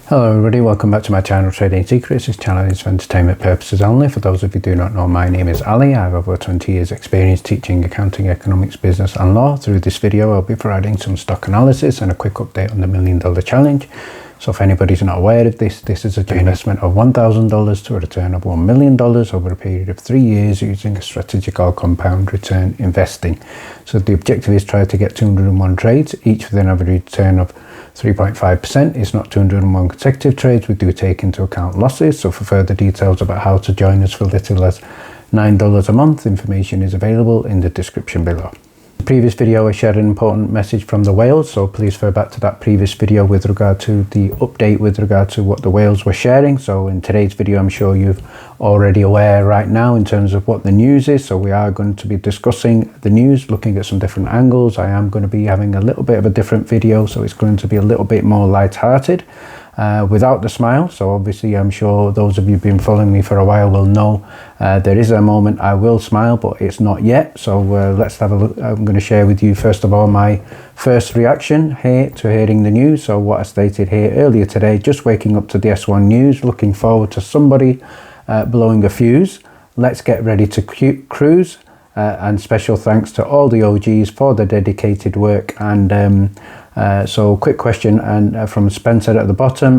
Hello everybody, welcome back to my channel Trading Secrets. This channel is for entertainment purposes only. For those of you who do not know, my name is Ali. I have over 20 years experience teaching accounting, economics, business and law. Through this video I'll be providing some stock analysis and a quick update on the $1 Million Challenge. So if anybody's not aware of this is a investment of $1,000 to a return of $1 million over a period of 3 years using a strategic or compound return investing. So the objective is try to get 201 trades, each with an average return of 3.5%. It's not 201 consecutive trades. We do take into account losses. So for further details about how to join us for little as $9 a month, information is available in the description below. In the previous video I shared an important message from the whales, so please refer back to that previous video with regard to the update with regard to what the whales were sharing. So in today's video I'm sure you're already aware right now in terms of what the news is. So we are going to be discussing the news, looking at some different angles. I am going to be having a little bit of a different video, so it's going to be a little bit more light-hearted. Without the smile. So obviously I'm sure those of you who've been following me for a while will know there is a moment I will smile, but it's not yet. So let's have a look. I'm going to share with you first of all my first reaction here to hearing the news. So what I stated here earlier today, just waking up to the S1 news, looking forward to somebody blowing a fuse. Let's get ready to cruise. And special thanks to all the OGs for the dedicated work. And so quick question and from Spencer at the bottom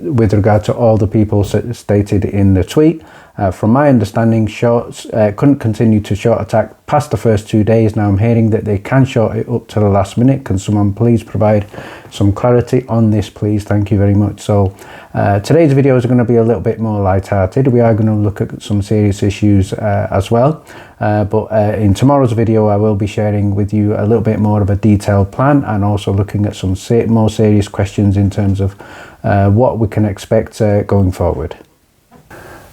with regard to all the people stated in the tweet. From my understanding, shorts couldn't continue to short attack past the first 2 days. Now I'm hearing that they can short it up to the last minute. Can someone please provide some clarity on this, please? Thank you very much. So today's video is going to be a little bit more light-hearted. We are going to look at some serious issues as well. But in tomorrow's video I will be sharing with you a little bit more of a detailed plan and also looking at some more serious questions in terms of what we can expect going forward.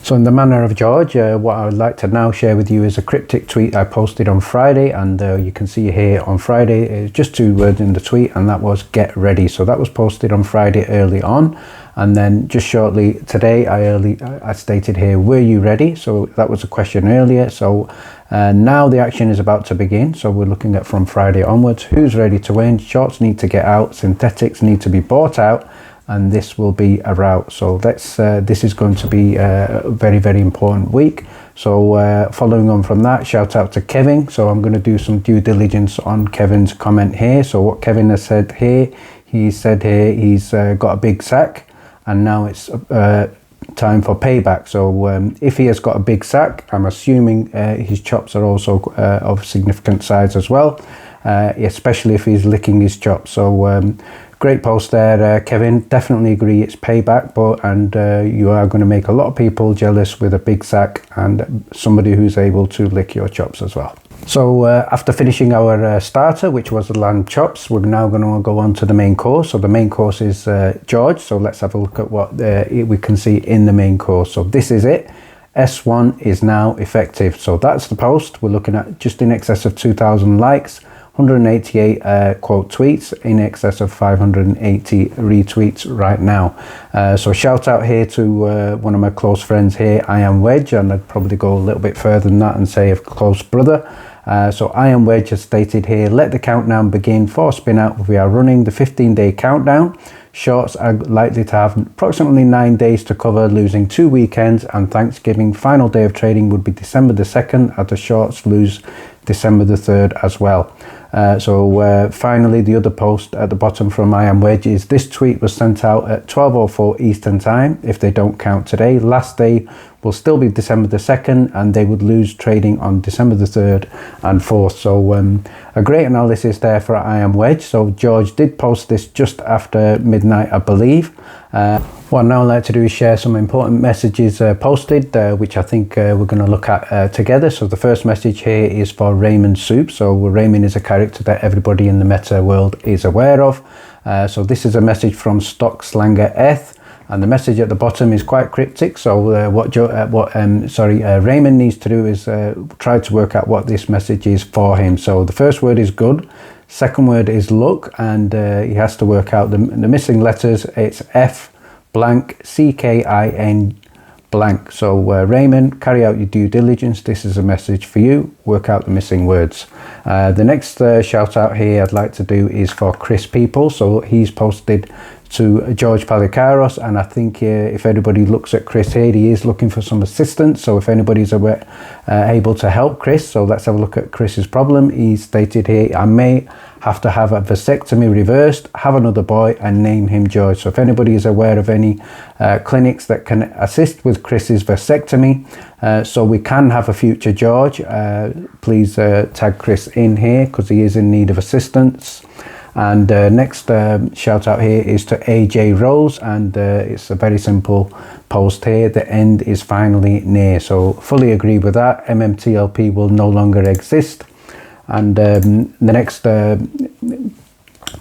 So in the manner of George, what I would like to now share with you is a cryptic tweet I posted on Friday, and you can see here on Friday just 2 words in the tweet, and that was get ready. So that was posted on Friday early on, and then just shortly today I stated here, were you ready? So that was a question earlier. So now the action is about to begin. So we're looking at from Friday onwards, who's ready to win? Shorts need to get out, synthetics need to be bought out, and this will be a rout. So this is going to be a very, very important week. So following on from that, shout out to Kevin. So I'm going to do some due diligence on Kevin's comment here. So what Kevin has said here, he said here he's got a big sack and now it's time for payback. So if he has got a big sack, I'm assuming his chops are also of significant size as well, especially if he's licking his chops. So great post there, Kevin. Definitely agree it's payback, and you are going to make a lot of people jealous with a big sack and somebody who's able to lick your chops as well. So after finishing our starter, which was the lamb chops, we're now going to go on to the main course. So the main course is George. So let's have a look at what we can see in the main course. So this is it. S1 is now effective. So that's the post. We're looking at just in excess of 2,000 likes. 188 quote tweets, in excess of 580 retweets right now. So shout out here to one of my close friends here, I Am Wedge, and I'd probably go a little bit further than that and say a close brother. So I Am Wedge has stated here, let the countdown begin for spin out. We are running the 15-day countdown. Shorts are likely to have approximately 9 days to cover, losing 2 weekends, and Thanksgiving final day of trading would be December the 2nd, as the shorts lose December the 3rd as well. So finally, the other post at the bottom from I Am Wedge is this tweet was sent out at 12:04 Eastern time. If they don't count today, last day will still be December the 2nd, and they would lose trading on December the 3rd and 4th. So a great analysis there for I Am Wedge. So George did post this just after midnight, I believe. What I'd now like to do is share some important messages posted, which I think we're going to look at together. So the first message here is for Raymond Soup. So Raymond is a character that everybody in the meta world is aware of. So this is a message from Stock Slanger Eth. And the message at the bottom is quite cryptic. So what Raymond needs to do is try to work out what this message is for him. So the first word is good. Second word is look, and he has to work out the missing letters. It's F blank CKIN blank. So Raymond, carry out your due diligence. This is a message for you. Work out the missing words. The next shout out here I'd like to do is for Chris People. So he's posted to George Palikaros, and I think if anybody looks at Chris here, he is looking for some assistance. So if anybody's able to help Chris, so let's have a look at Chris's problem. He stated here, I may have to have a vasectomy reversed, have another boy, and name him George. So if anybody is aware of any clinics that can assist with Chris's vasectomy, so we can have a future George, please tag Chris in here, because he is in need of assistance. And next shout out here is to AJ Rose, and it's a very simple post here. The end is finally near. So fully agree with that. MMTLP will no longer exist. And the next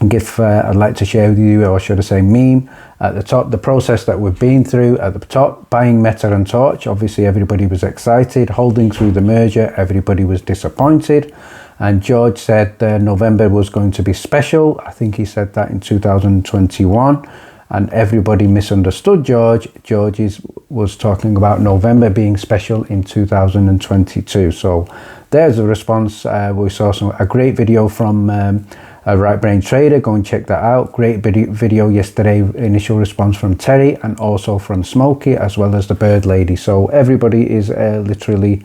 GIF I'd like to share with you, or should I say meme, at the top, the process that we've been through. At the top, buying Meta and Torch, obviously everybody was excited. Holding through the merger, everybody was disappointed. And George said November was going to be special. I think he said that in 2021. And everybody misunderstood George. George was talking about November being special in 2022. So there's a response. We saw a great video from a Right Brain Trader. Go and check that out. Great video yesterday. Initial response from Terry, and also from Smokey, as well as the Bird Lady. So everybody is literally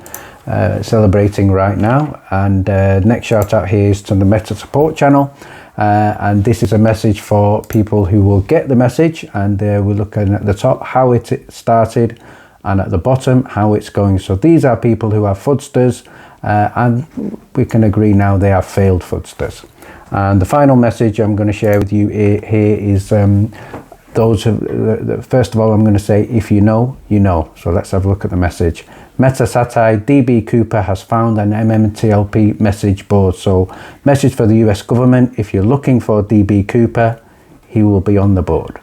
celebrating right now. And next shout out here is to the Meta support channel. And this is a message for people who will get the message. And we're looking at the top how it started, and at the bottom how it's going. So these are people who are fudsters, and we can agree now they are failed fudsters. And the final message I'm going to share with you here is those who, first of all, I'm going to say, if you know, you know. So let's have a look at the message. Meta Satai, DB Cooper has found an MMTLP message board. So message for the US government, if you're looking for DB Cooper, he will be on the board.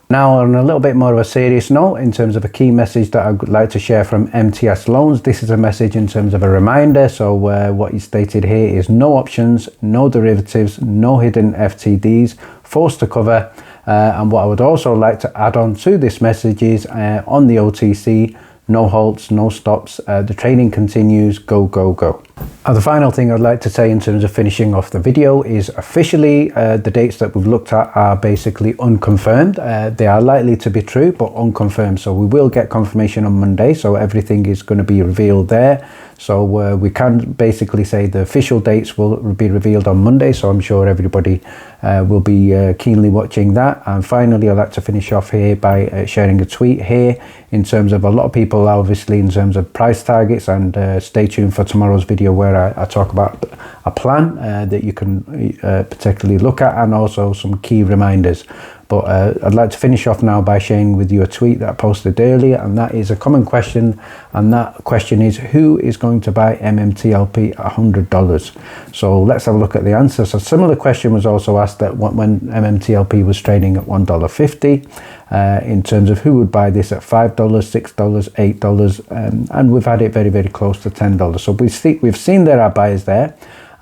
Now, on a little bit more of a serious note, in terms of a key message that I would like to share from MTS Loans, this is a message in terms of a reminder. So what he stated here is no options, no derivatives, no hidden FTDs, forced to cover. And what I would also like to add on to this message is on the OTC, no halts, no stops, the trading continues, go, go, go. The final thing I'd like to say in terms of finishing off the video is officially the dates that we've looked at are basically unconfirmed. They are likely to be true, but unconfirmed. So we will get confirmation on Monday. So everything is going to be revealed there. So we can basically say the official dates will be revealed on Monday. So I'm sure everybody will be keenly watching that. And finally, I'd like to finish off here by sharing a tweet here in terms of a lot of people, obviously, in terms of price targets. And stay tuned for tomorrow's video where I talk about a plan that you can particularly look at, and also some key reminders. But I'd like to finish off now by sharing with you a tweet that I posted earlier, and that is a common question, and that question is, who is going to buy MMTLP at $100? So let's have a look at the answer. So a similar question was also asked that when MMTLP was trading at $1.50, in terms of who would buy this at $5, $6, $8, and we've had it very, very close to $10. So we've seen there are buyers there.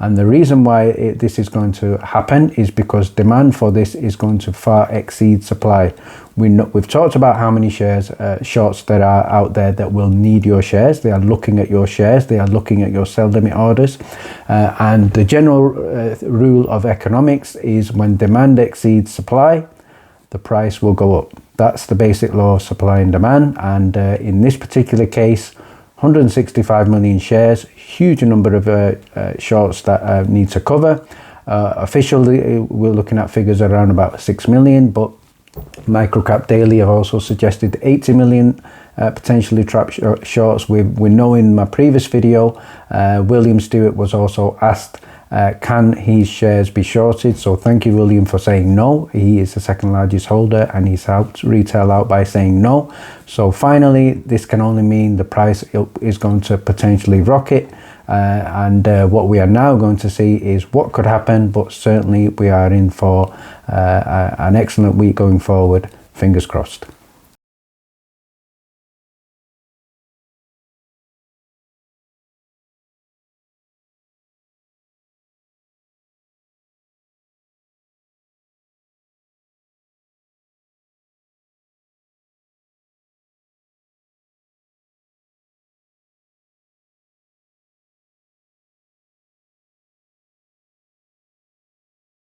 And the reason why this is going to happen is because demand for this is going to far exceed supply. We've talked about how many shares, shorts there are out there that will need your shares. They are looking at your shares. They are looking at your sell limit orders. And the general rule of economics is when demand exceeds supply, the price will go up. That's the basic law of supply and demand. And in this particular case, 165 million shares, huge number of shorts that need to cover. Officially, we're looking at figures around about 6 million, but Microcap Daily have also suggested 80 million potentially trapped shorts. We know in my previous video, William Stewart was also asked, can his shares be shorted? So thank you, William, for saying no. He is the second largest holder, and he's helped retail out by saying no. So finally, this can only mean the price is going to potentially rocket. And what we are now going to see is what could happen, but certainly we are in for an excellent week going forward. Fingers crossed.